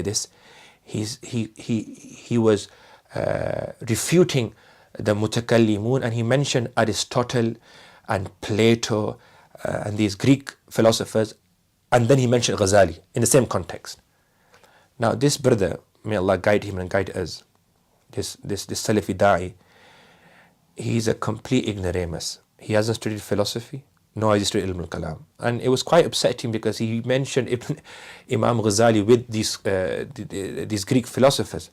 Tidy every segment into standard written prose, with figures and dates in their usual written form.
this, he was refuting the mutakallimun, and he mentioned Aristotle and Plato and these Greek philosophers, and then he mentioned Ghazali in the same context. Now this brother, may Allah guide him and guide us, this Salafi da'i, he's a complete ignoramus. He hasn't studied philosophy, nor has he studied Ilm al-Kalam. And it was quite upsetting because he mentioned Imam Ghazali with these Greek philosophers.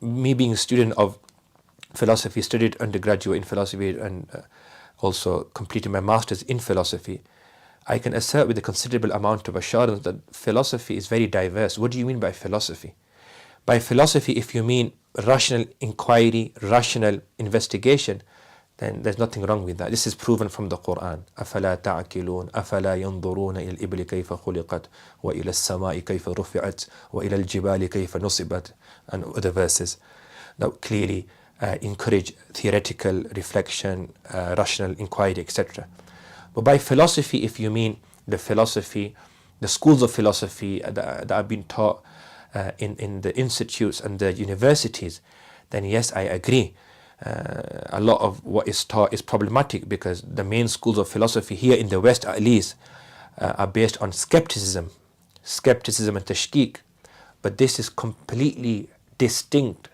Me being a student of philosophy, studied undergraduate in philosophy and also completed my master's in philosophy, I can assert with a considerable amount of assurance that philosophy is very diverse. What do you mean by philosophy? By philosophy, if you mean rational inquiry, rational investigation, then there's nothing wrong with that. This is proven from the Quran. أَفَلَا تَعْقِلُونَ أَفَلَا يَنْظُرُونَ إِلَى الْإِبْلِ كَيْفَ خُلِقَتْ وَإِلَى السَّمَاءِ كَيْفَ رُفِعَتْ وَإِلَى الْجِبَالِ كَيْفَ نُصِبَتْ, and other verses that clearly encourage theoretical reflection, rational inquiry, etc. But by philosophy, if you mean the philosophy, the schools of philosophy that are being taught in the institutes and the universities, then yes, I agree. A lot of what is taught is problematic because the main schools of philosophy here in the West at least are based on skepticism and tashkik. But this is completely distinct.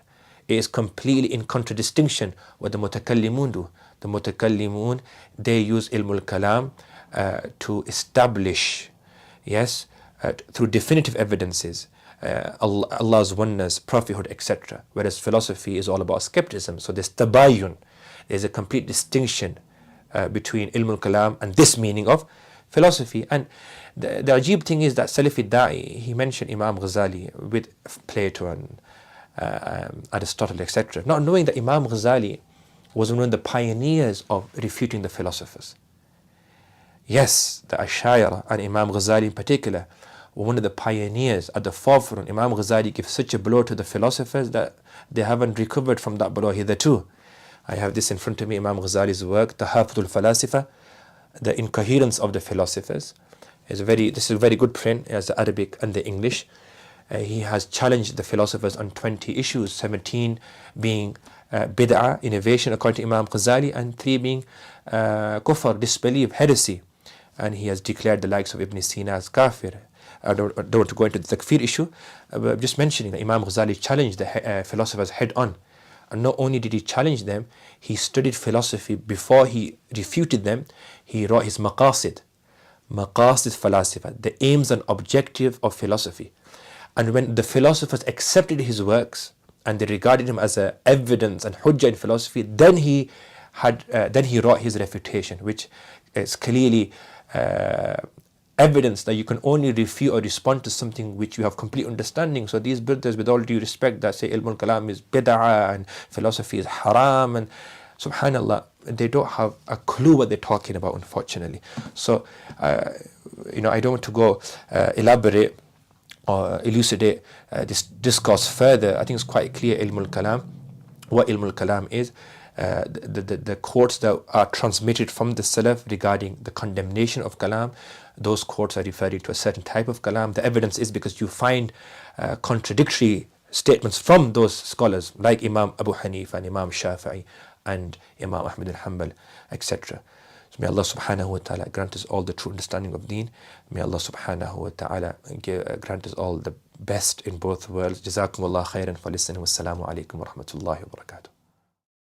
It is completely in contradistinction what the mutakallimun do. The mutakallimun, they use ilm al-kalam to establish, yes, through definitive evidences, Allah's oneness, prophethood, etc. Whereas philosophy is all about skepticism. So there's tabayun, there's a complete distinction between ilm al-kalam and this meaning of philosophy. And the ajib thing is that Salafi da'i, he mentioned Imam Ghazali with Plato and Aristotle, etc. Not knowing that Imam Ghazali was one of the pioneers of refuting the philosophers. Yes, the Ash'ari and Imam Ghazali in particular were one of the pioneers at the forefront. Imam Ghazali gives such a blow to the philosophers that they haven't recovered from that blow hitherto. I have this in front of me, Imam Ghazali's work, Tahafut al-Falasifa, the incoherence of the philosophers. This is a very good print, as the Arabic and the English. He has challenged the philosophers on 20 issues, 17 being bid'ah, innovation according to Imam Ghazali, and 3 being kufr, disbelief, heresy. And he has declared the likes of Ibn Sina as kafir. I don't want to go into the takfir issue, but I'm just mentioning that Imam Ghazali challenged the philosophers head on. And not only did he challenge them, he studied philosophy before he refuted them. He wrote his maqasid falasifa, the aims and objective of philosophy. And when the philosophers accepted his works and they regarded him as a evidence and hujjah in philosophy, then he wrote his refutation, which is clearly evidence that you can only refute or respond to something which you have complete understanding. So these brothers, with all due respect, that say ilm al-kalam is bid'ah and philosophy is haram, and subhanallah, they don't have a clue what they're talking about, unfortunately. So I don't want to go elaborate or elucidate this discourse further. I think it's quite clear ilm al-kalam, what ilm al-kalam is. The quotes that are transmitted from the Salaf regarding the condemnation of kalam, those quotes are referring to a certain type of kalam. The evidence is because you find contradictory statements from those scholars like Imam Abu Hanifa and Imam Shafi'i and Imam Ahmad al-Hanbal, etc. So may Allah subhanahu wa ta'ala grant us all the true understanding of deen. May Allah subhanahu wa ta'ala grant us all the best in both worlds. Jazakumullah khairan for listening. Wassalamu alaikum wa rahmatullahi wa barakatuh.